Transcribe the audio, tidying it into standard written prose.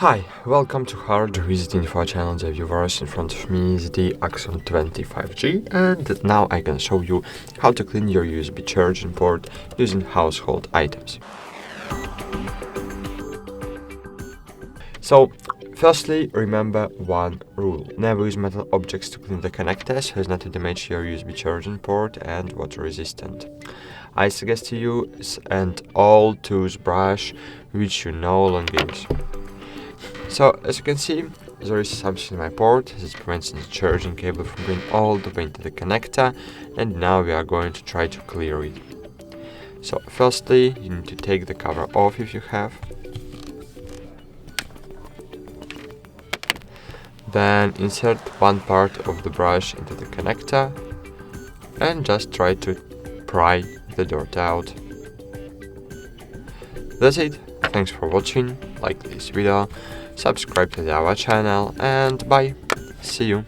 Hi, welcome to HardReset.Info channel, the viewers. In front of me is the Axon 25G, and now I can show you how to clean your USB charging port using household items. So, firstly, remember one rule. Never use metal objects to clean the connectors as not to damage your USB charging port and water resistant. I suggest to use an old toothbrush which you no longer use. So, as you can see, there is something in my port that prevents the charging cable from going all the way into the connector, and now we are going to try to clear it. So, firstly, you need to take the cover off if you have. Then insert one part of the brush into the connector and just try to pry the dirt out. That's it. Thanks for watching. Like this video, subscribe to our channel, and bye. See you.